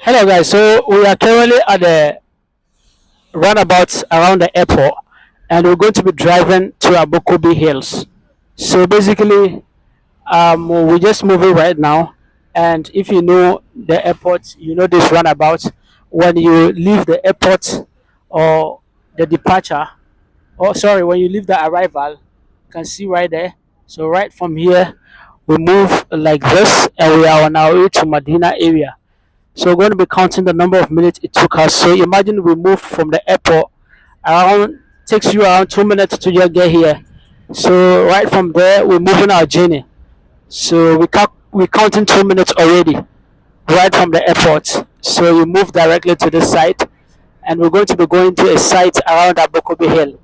Hello guys, so we are currently at the roundabout around the airport and we're going to be driving to Abokobi Hills. So basically, we're just moving right now, and if you know the airport, you know this roundabout. When you leave the airport or the departure, or sorry, when you leave the arrival, you can see right there. So right from here, we move like this and we are on our way to Medina area. So we're going to be counting the number of minutes it took us. So imagine we moved from the airport around, takes you around 2 minutes to just get here. So right from there we're moving our journey. So we're counting 2 minutes already right from the airport. So you move directly to this site, and we're going to be going to a site around Abokobi Hill.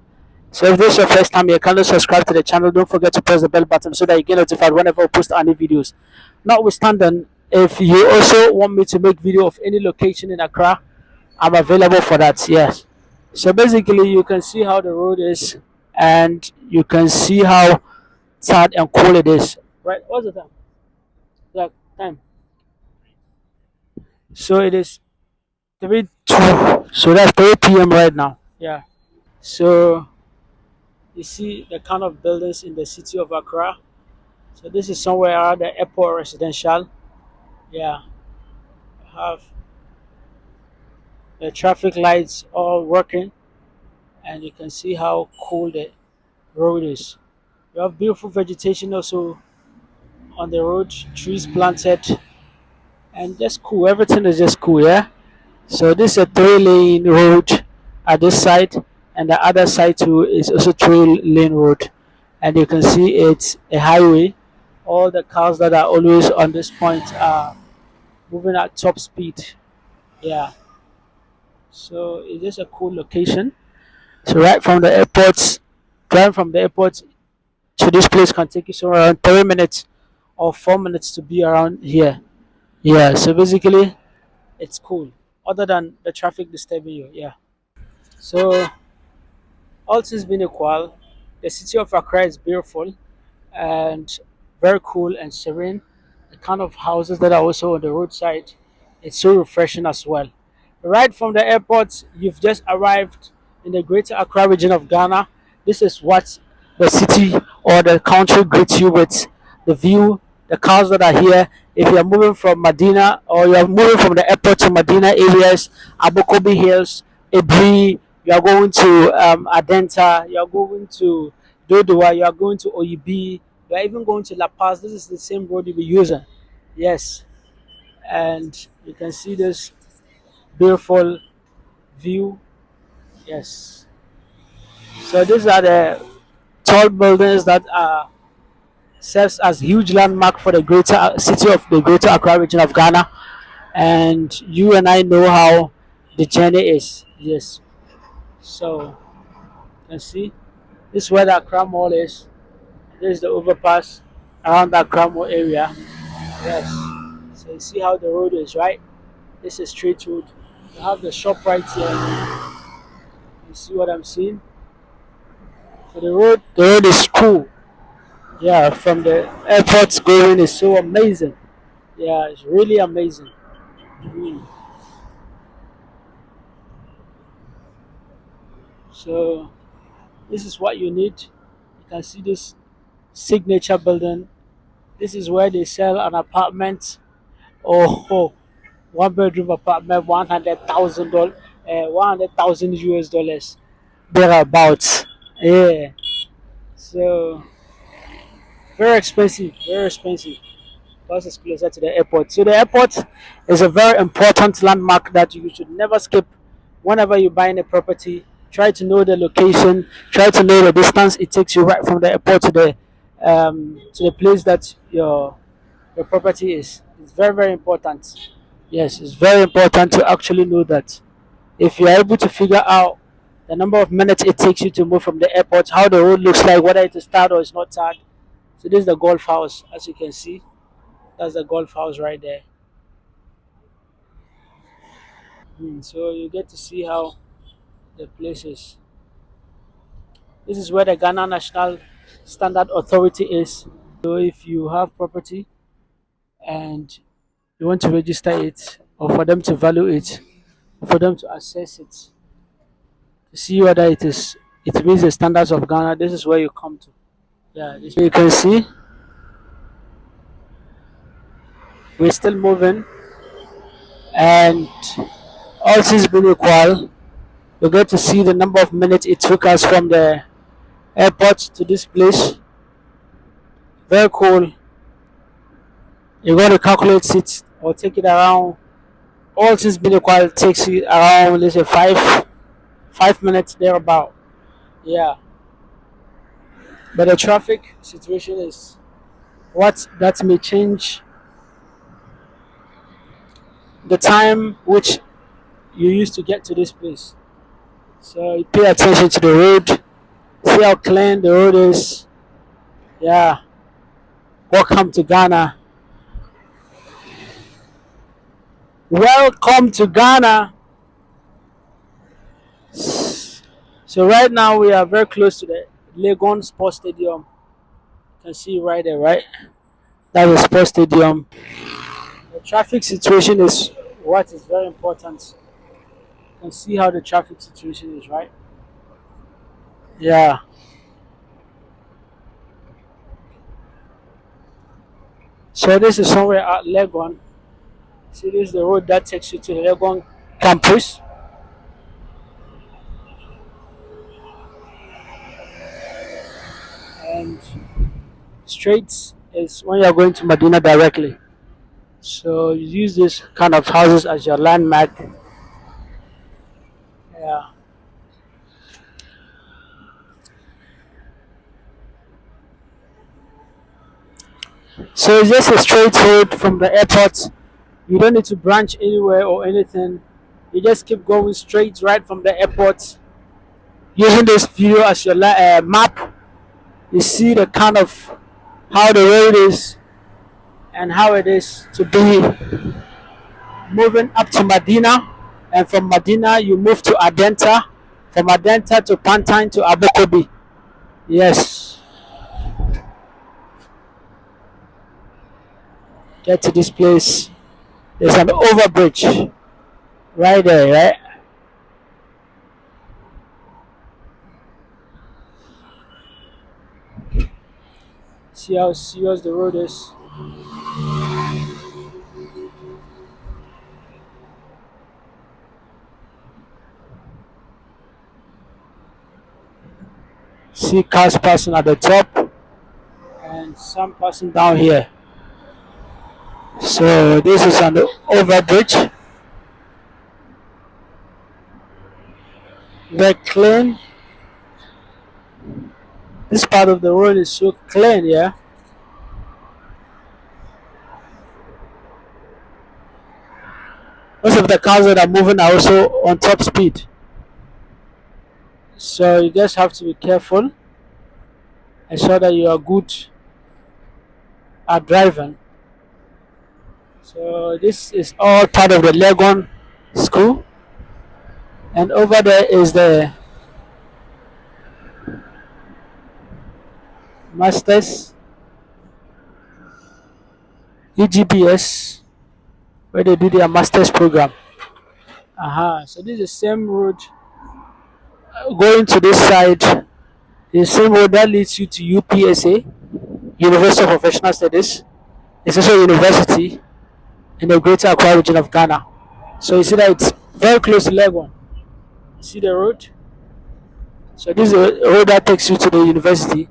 So if this is your first time here, kindly subscribe to the channel. Don't forget to press the bell button so that you get notified whenever we post any videos. Notwithstanding, if you also want me to make video of any location in Accra, I'm available for that. Yes. So basically, you can see how the road is, and you can see how sad and cool it is. Right? What's the time? Like time. So it is 3:02. So that's 3 p.m. right now. Yeah. So you see the kind of buildings in the city of Accra. So this is somewhere around the airport residential. Yeah, have the traffic lights all working, and you can see how cool the road is. You have beautiful vegetation also on the road, trees planted, and just cool. Everything is just cool, yeah. So this is a three-lane road at this side, and the other side too is also three-lane road, and you can see it's a highway. All the cars that are always on this point are moving at top speed. Yeah. So it's just a cool location. So right from the airport, driving from the airport to this place can take you somewhere around 3 minutes or 4 minutes to be around here. Yeah. So basically, it's cool. Other than the traffic disturbing you. Yeah. So all things being equal, the city of Accra is beautiful and very cool and serene. The kind of houses that are also on the roadside, it's so refreshing as well. Right from the airport, you've just arrived in the greater Accra region of Ghana. This is what the city or the country greets you with: the view, the cars that are here. If you're moving from Medina or you're moving from the airport to Medina areas, Abokobi Hills, Ibri, you are going to Adenta, you are going to Dodowa, you are going to Oyibi, you are even going to La Paz. This is the same road you'll be using. Yes. And you can see this beautiful view. Yes. So these are the tall buildings that serves as huge landmark for the greater city of the greater Accra region of Ghana. And you and I know how the journey is. Yes. So you can see this is where the Accra Mall is. This is the overpass around the Accra Mall area. Yes. So you see how the road is, right? This is straight road. You have the shop right here. You see what I'm seeing? So the road is cool. Yeah, from the airport going is so amazing. Yeah, it's really amazing. Mm. So this is what you need. You can see this signature building. This is where they sell an apartment. Oh, one bedroom apartment, $100,000, 100,000 US dollars, thereabouts. Yeah. So very expensive, very expensive. Because it's closer to the airport. So the airport is a very important landmark that you should never skip whenever you buy a property. Try to know the location. Try to know the distance it takes you right from the airport to the place that your property is. It's very very important. Yes, it's very important to actually know that. If you are able to figure out the number of minutes it takes you to move from the airport, how the road looks like, whether it is tarred or it's not tarred. So this is the golf house, as you can see. That's the golf house right there. So you get to see how the place is. This is where the Ghana National Standard Authority is. So if you have property and you want to register it or for them to value it, for them to assess it, to see whether it meets the standards of Ghana. This is where you come to. Yeah, this you can see we're still moving, and all things being equal, we get to see the number of minutes it took us from the airport to this place. Very cool. You're going to calculate it or take it around. All things being equal, it takes you around, let's say, 5 minutes thereabout. Yeah, but the traffic situation is what that may change the time which you used to get to this place. So you pay attention to the road, see how clean the road is. Yeah, welcome to Ghana. Welcome to Ghana. So right now we are very close to the Legon Sports Stadium. You can see right there, right? That's the sports stadium. The traffic situation is what is very important. You can see how the traffic situation is, right? Yeah. So this is somewhere at Legon. See, this is the road that takes you to the Legon campus. And straight is when you're going to Medina directly. So you use this kind of houses as your landmark. Yeah. So it's just a straight road from the airport. You don't need to branch anywhere or anything. You just keep going straight right from the airport. Using this video as your map, you see the kind of how the road is and how it is to be moving up to Medina, and from Medina you move to Adenta, from Adenta to Pantang to Abokobi. Yes, get to this place. There's an overbridge right there, right? See how serious the road is. See cars passing at the top and some passing down here. So this is an overbridge. Very clean. This part of the road is so clean, yeah. Most of the cars that are moving are also on top speed. So you just have to be careful. Ensure that you are good at driving. So this is all part of the Legon school. And over there is the masters EGPS where they do their masters program. So this is the same road going to this side. The same road that leads you to UPSA, University of Professional Studies. It's also a university in the Greater Accra region of Ghana. So you see that it's very close to Legon. You see the road? So this is the road that takes you to the university.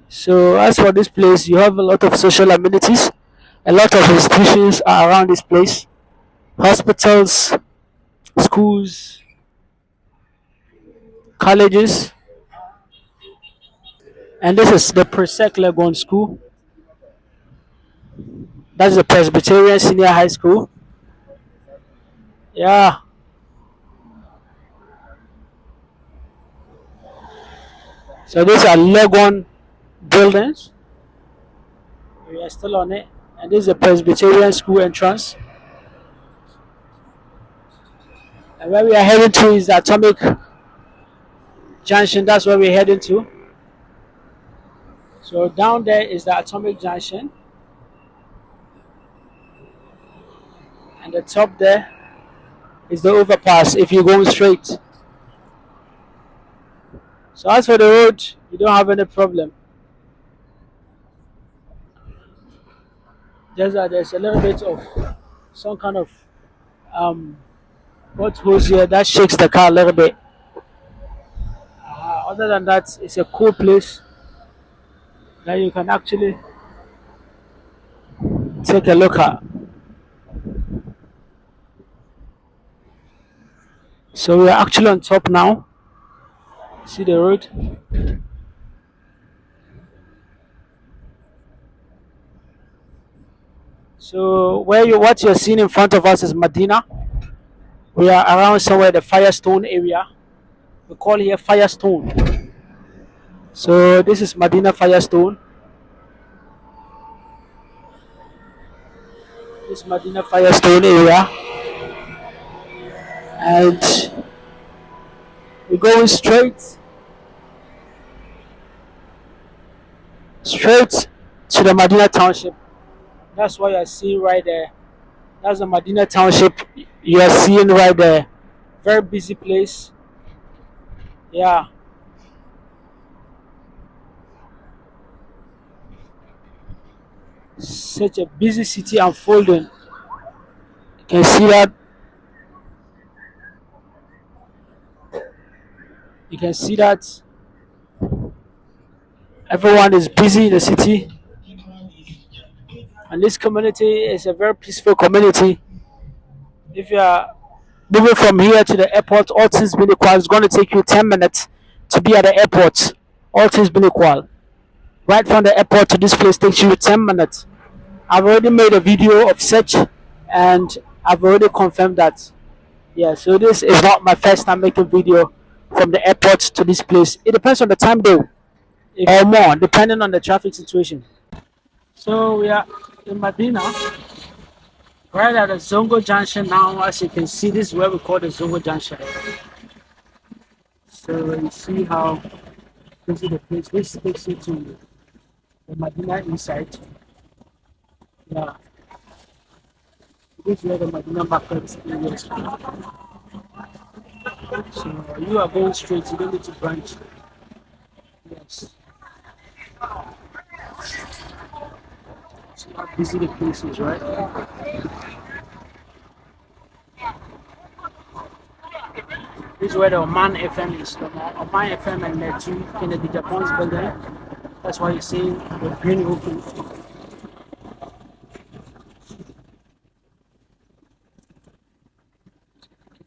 So as for this place, you have a lot of social amenities. A lot of institutions are around this place. Hospitals, schools, colleges. And this is the Presec Legon School. That's the Presbyterian Senior High School. Yeah. So these are Legon buildings. We are still on it. And this is the Presbyterian School entrance. And where we are heading to is the Atomic Junction. That's where we're heading to. So down there is the Atomic Junction. and the top there is the overpass if you're going straight. So as for the road, you don't have any problem. Just that there's a little bit of some kind of um potholes here that shakes the car a little bit. Other than that, it's a cool place that you can actually take a look at. So we are actually on top now. See the road. So what you're seeing in front of us is Medina. We are around somewhere the Firestone area. We call here Firestone. So this is Medina Firestone. This Medina Firestone area, and we're going straight to the Medina township. That's what you're seeing right there. That's the Medina township you are seeing right there. Very busy place. Yeah, such a busy city unfolding. You can see that. You can see that everyone is busy in the city, and this community is a very peaceful community. If you are moving from here to the airport, all things being equal, it's going to take you 10 minutes to be at the airport. All things being equal. Right from the airport to this place takes you 10 minutes. I've already made a video of such, and I've already confirmed that. Yeah, so this is not my first time making video from the airport to this place. It depends on the time though, or more, depending on the traffic situation. So we are in Medina, right at the Zongo Junction now. As you can see, this is where we call the Zongo Junction. So you see how this is the place which takes you to the Medina inside. Yeah, this is where the Medina market is. So you are going straight, you don't need to branch. Yes. See how busy the place is, right? This is where the Oman FM is. The Oman FM and the two Kennedy Japan's building. That's why you see the green roofing.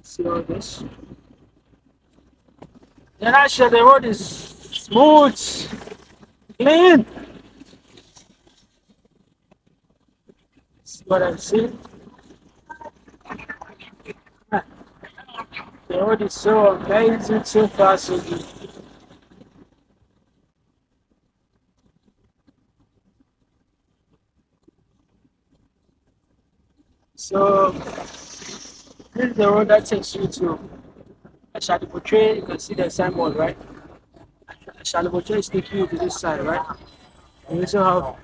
See all this. Then actually the road is smooth, clean. See what I'm seeing? The road is so amazing, so fast, so good. So this is the road that takes you to Ashadipotre. You can see the signboard, right? Ashadipotre is taking you to this side, right? We also have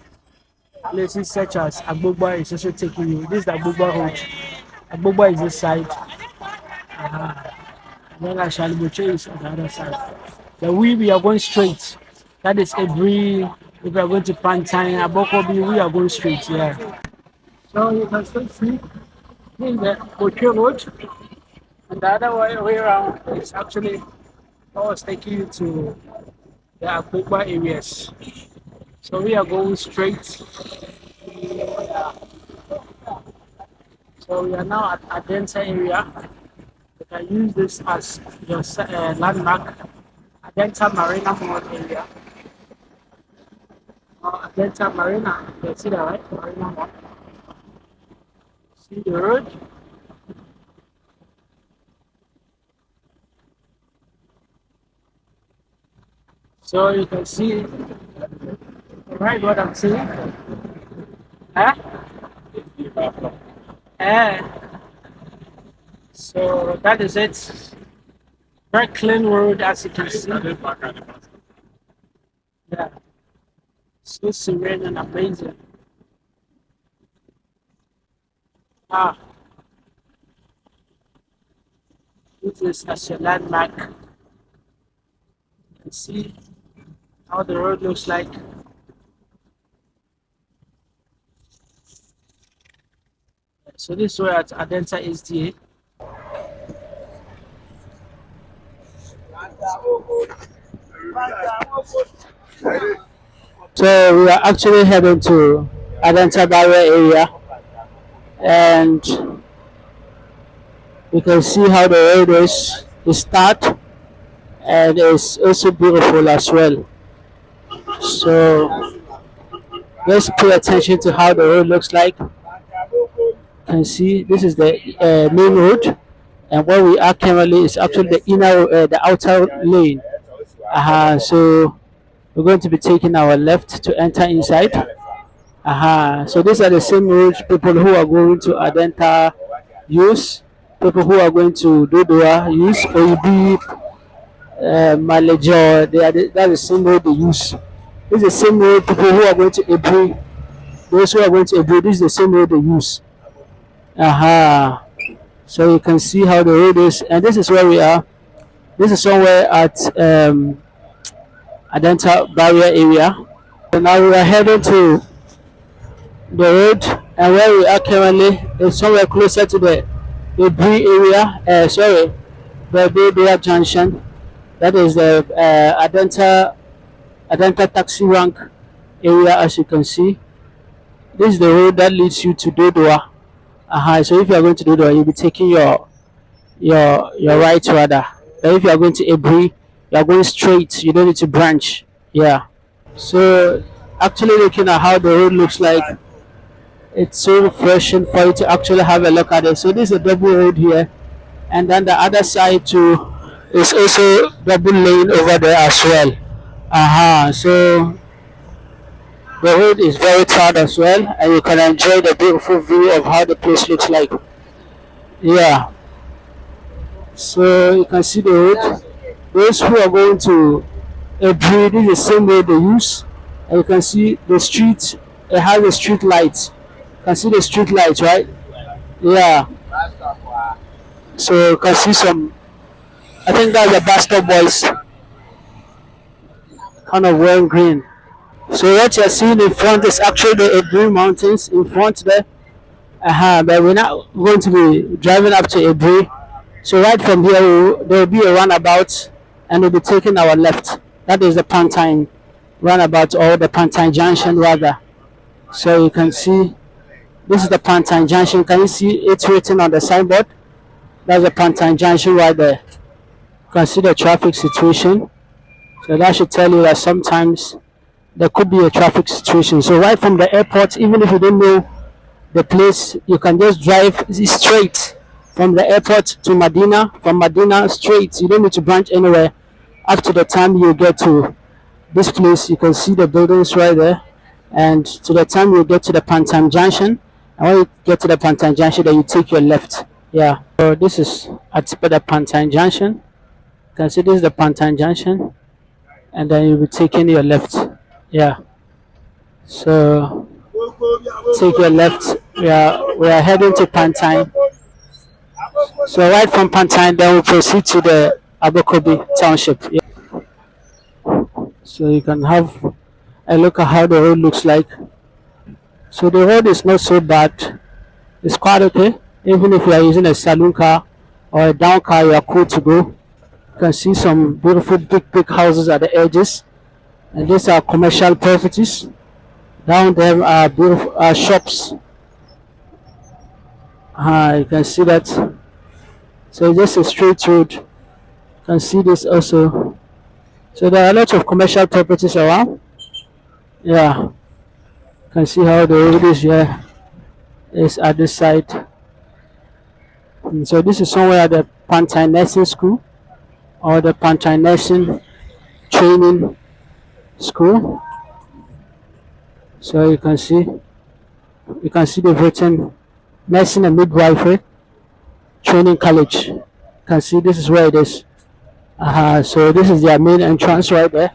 places such as Abokobi is also taking you. This is the Abokobi road. Abokobi is this side. And then Ashadipotre is on the other side. The we are going straight. That is every, if we are going to Pantang, Abokobi, we are going straight, yeah. So you can still see this is the Boche road, and the other way around is actually I was taking you to the Abokobi areas. So we are going straight. So we are now at Adenta area. You can use this as your landmark. Adenta Marina Mall area. Adenta Marina. You can see that, right? Marina Mall. See the road? So you can see right what I'm saying. Huh? So that is it. Very clean road as you can see. Yeah. So serene and amazing. Ah, use this as a landmark. You can see how the road looks like. So this way at Adenta SDA. So we are actually heading to Adenta barrier area, and you can see how the road is start, and it's also beautiful as well. So let's pay attention to how the road looks like. You can see this is the main road, and where we are currently is actually the outer lane. So we're going to be taking our left to enter inside. So these are the same roads people who are going to Adenta use, people who are going to Dodua use, Oibi, Malejo, that's the same road they use. This is the same road people who are going to Ebri, those who are going to Ebri, this is the same road they use. So you can see how the road is, and this is where we are. This is somewhere at Adenta barrier area. So now we are heading to the road, and where we are currently is somewhere closer to the Ebri area. The Dodua junction. That is the Adenta taxi rank area, as you can see. This is the road that leads you to Dodua. So if you are going to Dodua, you'll be taking your right rather. But if you are going to Ebri, you are going straight. You don't need to branch. Yeah. So actually looking at how the road looks like, it's so refreshing for you to actually have a look at it. So this is a double road here, and then the other side too is also double lane over there as well. So the road is very tight as well, and you can enjoy the beautiful view of how the place looks like. Yeah. So you can see the road. Those who are going to Ebri, this is the same road they use, and you can see the street. It has a street light. You can see the street light, right? Yeah. So you can see some. I think that's the Bastard boys, kind of wearing green. So what you're seeing in front is actually the Ebri Mountains in front there. But we're not going to be driving up to Ebri. So right from here, there will be a runabout, and we'll be taking our left. That is the Pantang runabout, or the Pantang junction rather. So you can see this is the Pantang junction. Can you see it written on the signboard? That's the Pantang junction right there. You can see the traffic situation. So that should tell you that sometimes there could be a traffic situation. So right from the airport, even if you don't know the place, you can just drive straight from the airport to Medina. From Medina straight, you don't need to branch anywhere. Up to the time you get to this place, you can see the buildings right there, and to the time you get to the Pantang junction, and when you get to the Pantang junction, then you take your left. Yeah. So this is at the Pantang junction. You can see this is the Pantang junction, and then you'll be taking your left. Yeah. So take your left. We are heading to Pantang. So right from Pantang, then we proceed to the Abokobi township. Yeah. So you can have a look at how the road looks like. So the road is not so bad. It's quite okay. Even if you are using a saloon car or a down car, you are cool to go. You can see some beautiful big houses at the edges, and these are commercial properties. Down there are beautiful shops. You can see that. So it's just a straight road. You can see this also. So there are a lot of commercial properties around. Yeah. You can see how the road is here. Is at this side. And so this is somewhere at the Pantang Nursing School, or the Pantang Nursing Training School. So you can see the written Nursing and Midwifery Training College. You can see this is where it is. So this is their main entrance right there.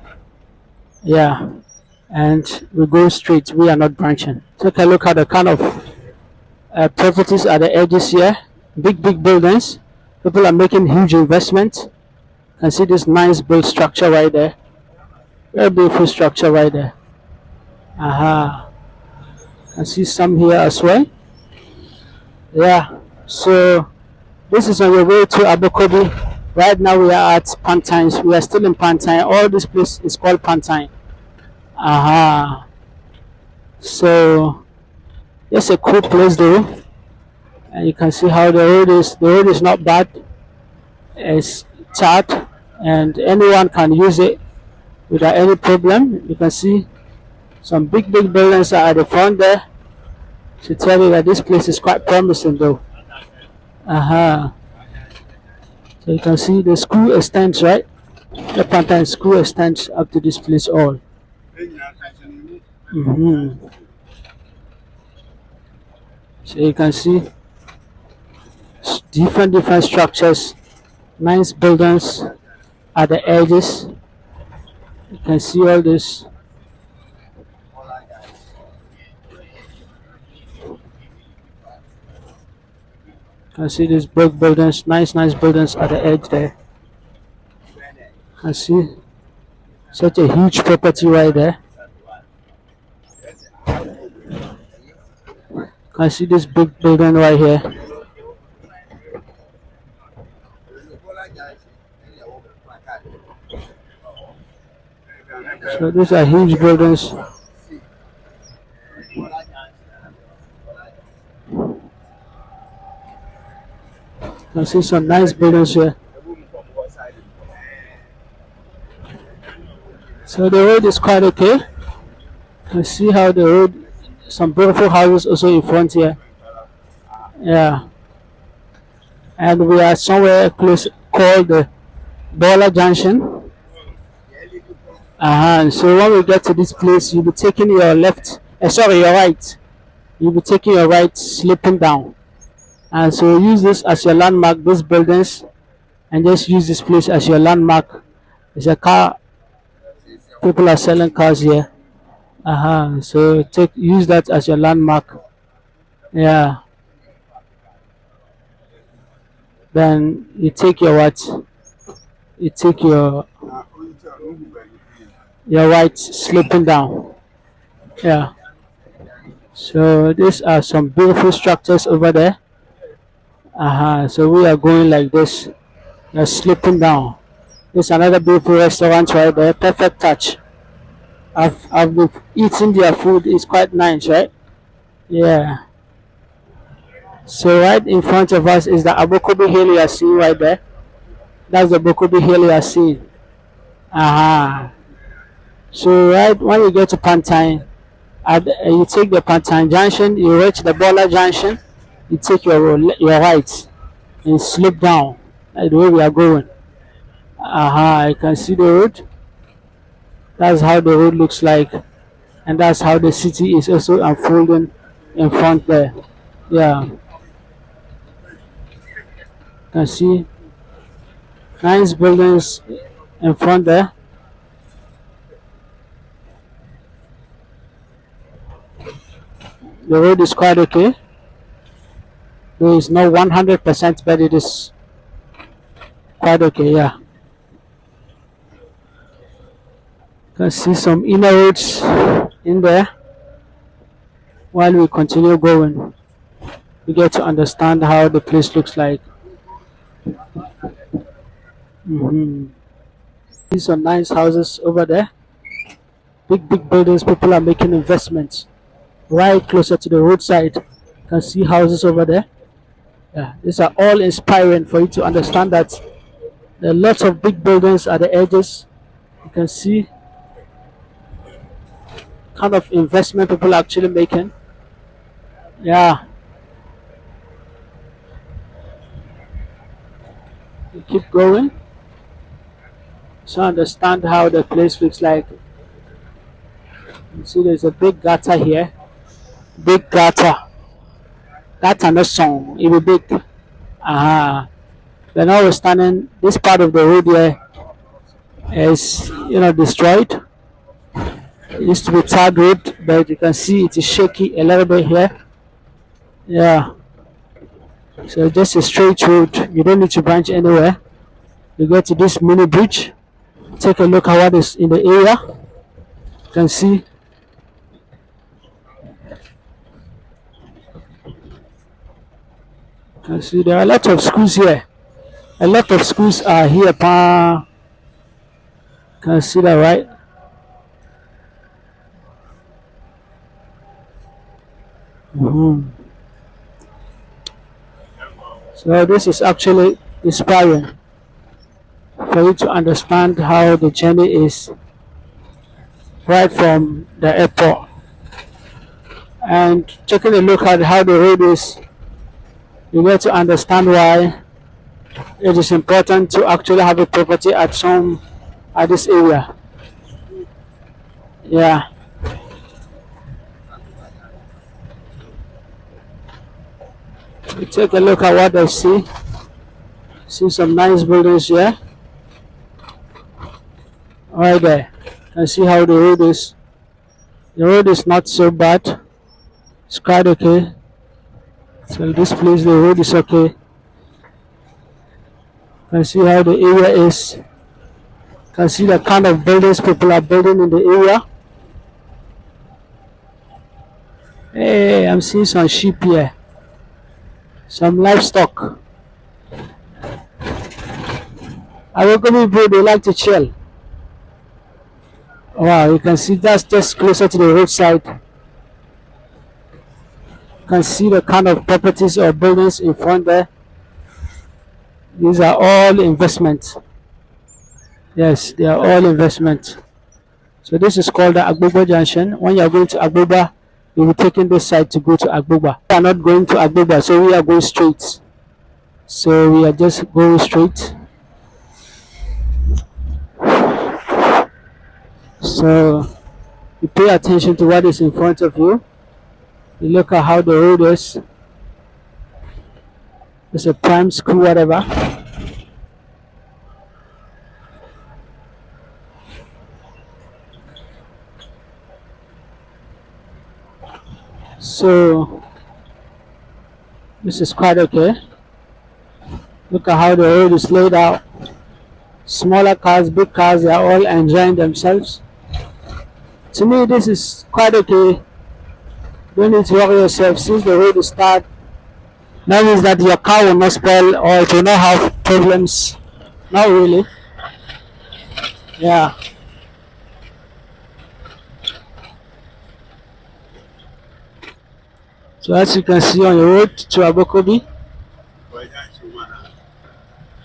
Yeah, and we go straight. We are not branching. Take a look at the kind of properties at the edges here. Big buildings. People are making huge investments. You can see this nice built structure right there. Very beautiful structure right there. Aha. I see some here as well. Yeah. So this is on your way to Abokobi. Right now we are at Pantang. We are still in Pantang. All this place is called Pantang. Aha. So it's a cool place though. And you can see how the road is. The road is not bad. It's charred and anyone can use it without any problem. You can see some big buildings are at the front there to tell you that this place is quite promising though. Aha. So you can see the school extends, right? The Pantang school extends up to this place all. Mm-hmm. So you can see different structures, nice buildings at the edges. You can see all this. You can see these big buildings, nice buildings at the edge there. You can see such a huge property right there. You can see this big building right here. So these are huge buildings. You can see some nice buildings here. So the road is quite okay. You can see how the road, some beautiful houses also in front here. Yeah. And we are somewhere close called the Bola Junction. So when we get to this place, you'll be taking your left, your right. You'll be taking your right, slipping down. And so use this as your landmark, these buildings, and just use this place as your landmark. There's a car, people are selling cars here. So use that as your landmark. Yeah. Then you take your what? You take your right, slipping down. Yeah. So these are some beautiful structures over there. So we are going like this. You're slipping down. There's another beautiful restaurant right there. Perfect touch. I've been eating their food. It's quite nice, right? Yeah. So right in front of us is the Abokobi Hill you are seeing right there. That's the Abokobi Hill you are seeing. So right when you get to Pantang, you take the Pantang junction, you reach the Bola junction, you take your right and slip down like the way we are going. You can see the road. That's how the road looks like, and that's how the city is also unfolding in front there. Yeah. You can see nice buildings in front there. The road is quite okay. There is no 100%, but it is quite okay. Yeah. You can see some inner roads in there. While we continue going, we get to understand how the place looks like. These are nice houses over there. Big buildings. People are making investments right closer to the roadside. You can see houses over there. Yeah, these are all inspiring for you to understand that there are lots of big buildings at the edges. You can see kind of investment people are actually making. Yeah. You keep going. So understand how the place looks like. You see there's a big gutter here. Big gutter. Gutter no song. It will be big. Then notwithstanding, this part of the road here is destroyed. It used to be tarred road, but you can see it is shaky a little bit here. Yeah. So just a straight road. You don't need to branch anywhere. You get to this mini bridge. Take a look at what is in the area. You can see there are a lot of schools here. A lot of schools are here. Can see that, right? Mhm. So this is actually inspiring for you to understand how the journey is right from the airport, and taking a look at how the road is, you get to understand why it is important to actually have a property at this area. Yeah. You take a look at what I see. See some nice buildings here. Right there. And see how the road is. The road is not so bad. It's quite okay. So this place, the road is okay. Can see how the area is. Can see the kind of buildings people are building in the area. Hey, I'm seeing some sheep here. Some livestock. Abokobi bro, they like to chill. Wow, you can see that's just closer to the roadside. You can see the kind of properties or buildings in front there. These are all investments. Yes, they are all investments. So this is called the Agboba Junction. When you are going to Agboba, you will be taking this side to go to Agboba. We are not going to Agboba, so we are going straight. So we are just going straight. So you pay attention to what is in front of you. You look at how the road is. It's a prime school, whatever. So this is quite okay. Look at how the road is laid out. Smaller cars, big cars, they are all enjoying themselves. To me, this is quite okay. Don't need to worry yourself since the road is start. That means that your car will not spoil or it will not have problems. Not really. Yeah. So as you can see on the road to Abokobi,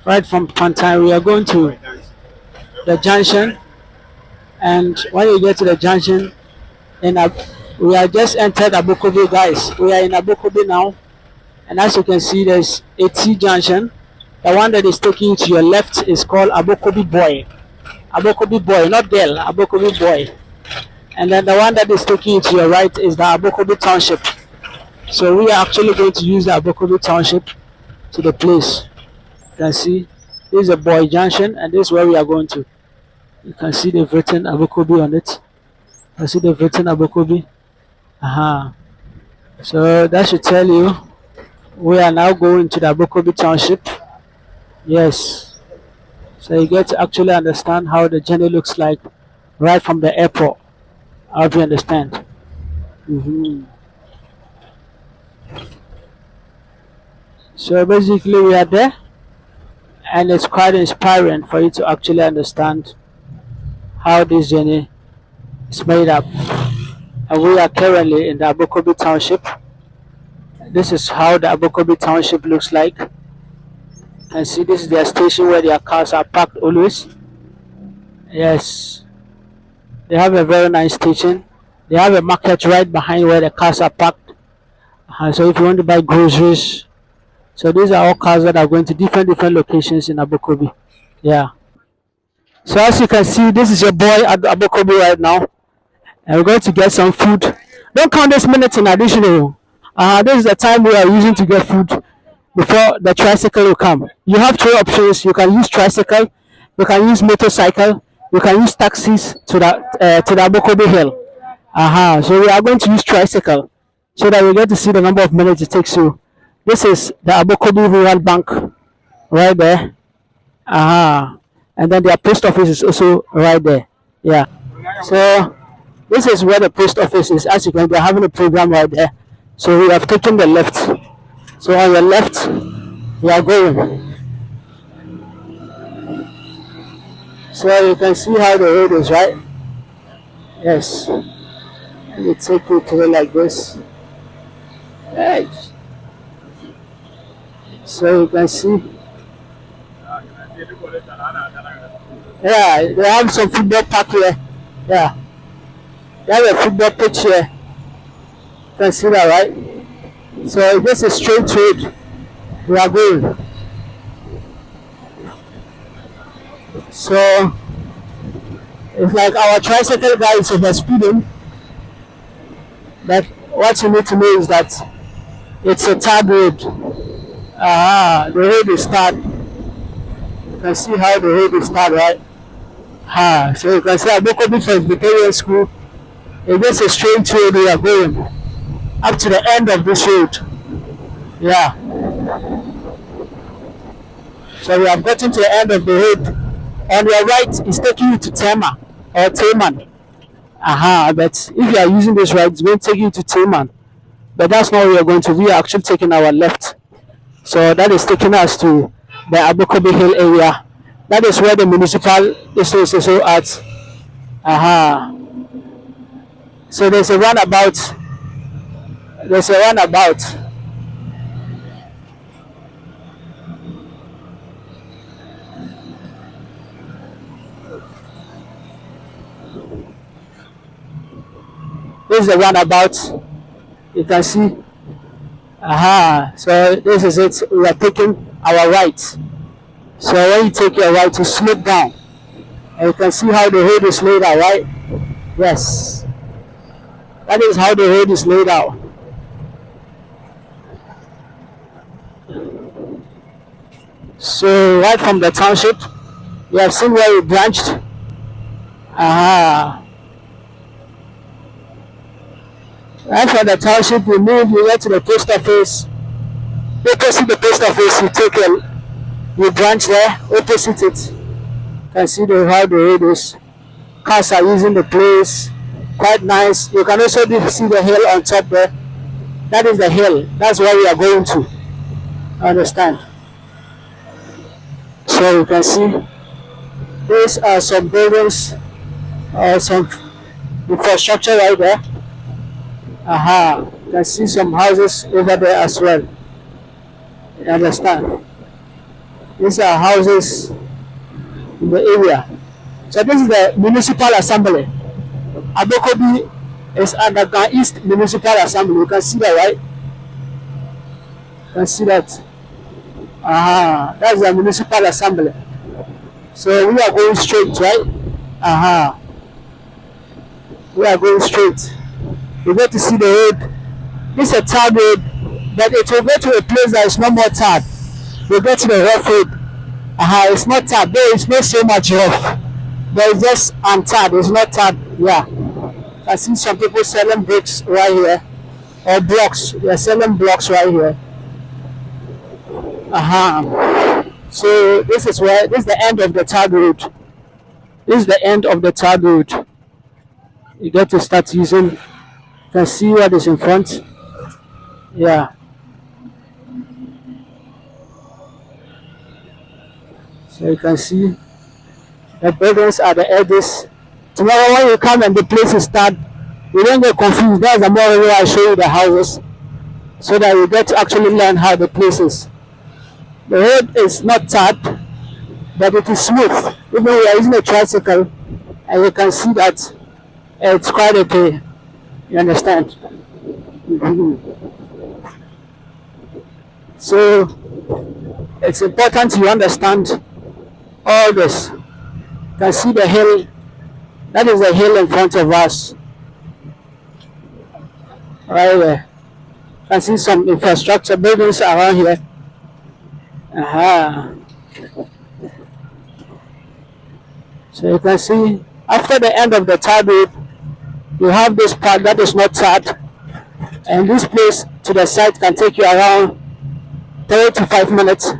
right from Pantang, we are going to the junction. And when you get to the junction, we are just entered Abokobi, guys. We are in Abokobi now. And as you can see, there's a T junction. The one that is taking you to your left is called Abokobi Boy. Abokobi Boy, not girl, Abokobi Boy. And then the one that is taking you to your right is the Abokobi Township. So we are actually going to use the Abokobi Township to the place. You can see this is a Boy Junction, and this is where we are going to. You can see they've written Abokobi on it. You can see they've written Abokobi. So that should tell you we are now going to the Abokobi Township. Yes. So you get to actually understand how the journey looks like right from the airport. I hope you understand. So basically we are there, and it's quite inspiring for you to actually understand how this journey is made up. And we are currently in the Abokobi Township. This is how the Abokobi Township looks like. You can see this is their station where their cars are parked always. Yes. They have a very nice station. They have a market right behind where the cars are parked. So if you want to buy groceries, so these are all cars that are going to different locations in Abokobi. Yeah. So as you can see, this is your boy at Abokobi right now, and we're going to get some food. Don't count this minute in additional. This is the time we are using to get food before the tricycle will come. You have three options. You can use tricycle, you can use motorcycle, you can use taxis to the Abokobi Hill. So we are going to use tricycle so that we get to see the number of minutes it takes you This is the Abokobi Rural Bank right there. And then their post office is also right there. Yeah. So this is where the post office is. As you can, they're having a program right there. So we have taken the left. So on the left, we are going. So you can see how the road is, right? Yes. Let me take you through like this. Right. So you can see. Yeah, they have some football park here. Yeah. They have a football pitch here. You can see that, right? So this is straight road. We are going. So it's like our tricycle guy is over speeding. But what you need to know is that it's a tarred road. The road is tarred. You can see how the road is tarred, right? So you can see Abokobi Presbyterian School. It's a straight road we are going up to the end of this road. Yeah. So we have gotten to the end of the road. On your right is taking you to Tema or Teman. But if you are using this right, it's going to take you to Teman. But that's not where we are going to. We are actually taking our left. So that is taking us to the Abokobi Hill area. That is where the municipal is also at. So there's a roundabout. There's a roundabout. This is the roundabout. You can see. So this is it. We are taking our right. So when you take your right, you slope down. And you can see how the road is laid out, right? Yes. That is how the road is laid out. So right from the township, you have seen where we branched. Right from the township, you move, you get to the post office. Opposite the post office, you branch there, opposite it. You can see how the road is. Cars are using the place. Quite nice. You can also see the hill on top there. That is the hill. That's where we are going to. Understand? So you can see these are some buildings, some infrastructure right there. You can see some houses over there as well. You understand? These are houses in the area. So this is the municipal assembly. Abokobi is Adenta East Municipal Assembly. You can see that, right? You can see that. That's the municipal assembly. So we are going straight, right? We are going straight. You get to see the road. This is a tarred road, but it will go to a place that is no more tarred. You get to the rough road. It's not tarred. There is not so much rough. There is just untarred. It's not tarred. Yeah. I see some people selling bricks right here, or blocks. They are selling blocks right here. So this is the end of the tarred road. This is the end of the tarred road. You get to start using. You can see what is in front. Yeah. So you can see the buildings are the edges. Tomorrow when you come and the place is tarred, you don't get confused. That's the more way I show you the houses, so that you get to actually learn how the place is. The road is not tarred, but it is smooth. Even we are using a tricycle, and you can see that it's quite okay. You understand? So it's important you understand all this. You can see the hill. That is the hill in front of us. Right there. You can see some infrastructure buildings around here. So you can see after the end of the tarred road, you have this part that is not tarred, and this place to the side can take you around 3 to 5 minutes.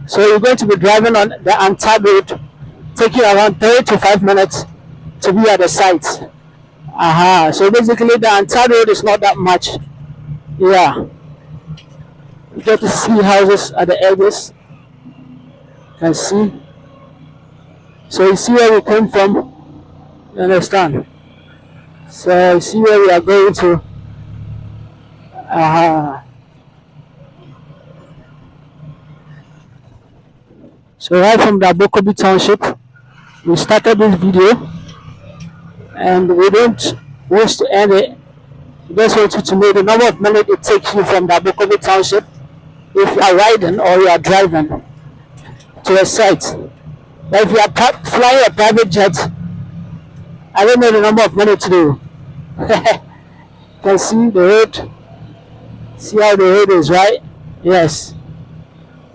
So you're going to be driving on the entire road, taking around 3 to 5 minutes to be at the site. So basically the entire road is not that much. Yeah. You get to see houses at the edges. You can see. So you see where we came from. You understand? So you see where we are going to. So right from the Abokobi township, we started this video, and we don't wish to end it. We just want you to know the number of minutes it takes you from the Abokobi township if you are riding or you are driving to a site. But if you are flying a private jet, I don't know the number of minutes to do. You can see the road. See how the road is, right? Yes.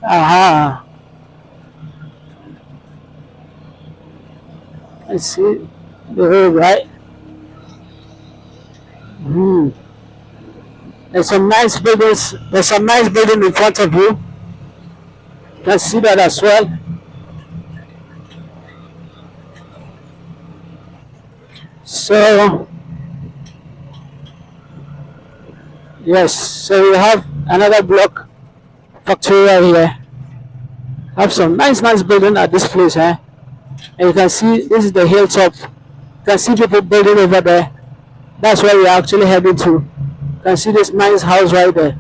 I see the road, right? There's some nice buildings. There's some nice building in front of you. You can see that as well. So yes, so we have another block factory right here. Have some nice building at this place, and you can see this is the hilltop. You can see people building over there. That's where we are actually heading to. You can see this nice house right there.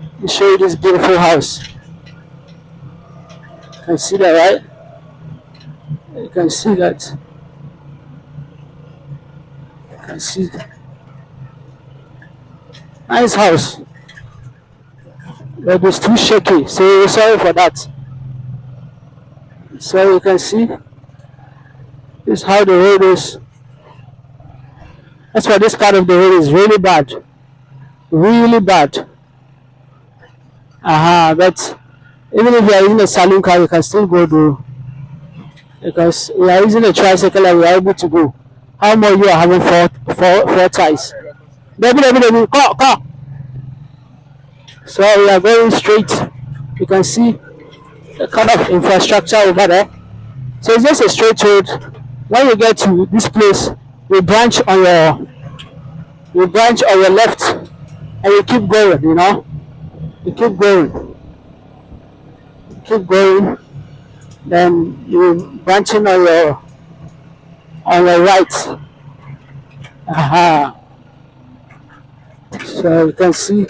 Let me show you this beautiful house. You can see that, right? You can see that. You can see nice house. But it's too shaky, so we're sorry for that. So you can see this is how the road is. That's why this part of the road is really bad. Really bad. But even if you are using a saloon car, you can still go through. Because we are using a tricycle and we are able to go. How more you are having four ties? Baby, go. So we are going straight. You can see the kind of infrastructure over there. So it's just a straight road. When you get to this place, you branch on your left, and you keep going. You keep going. Then you branching on your right. So you can see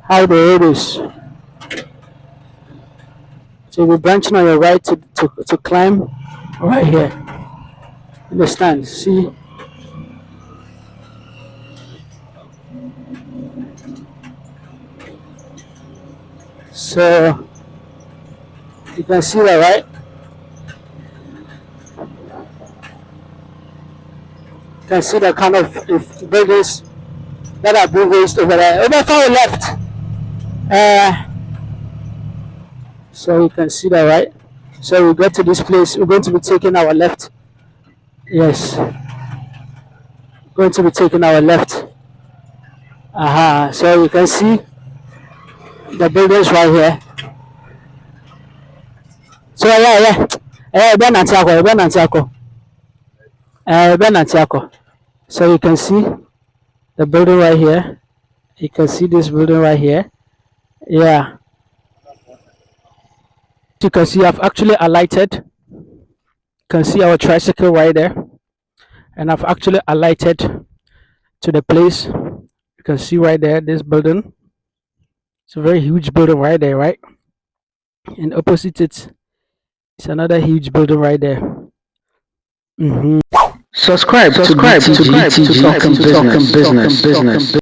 how the road is. So we're branching on your right to climb right here. Understand? See? So you can see that, right? You can see the kind of buildings that are being raised over there. Over far left. So you can see that, right? So we get to this place. We're going to be taking our left. Yes. Going to be taking our left. So you can see the buildings right here. So So you can see the building right here. You can see this building right here. Yeah. You can see I've actually alighted. You can see our tricycle right there. And I've actually alighted to the place. You can see right there, this building. It's a very huge building right there, right? And opposite it's another huge building right there. Subscribe to BTG Talking Business.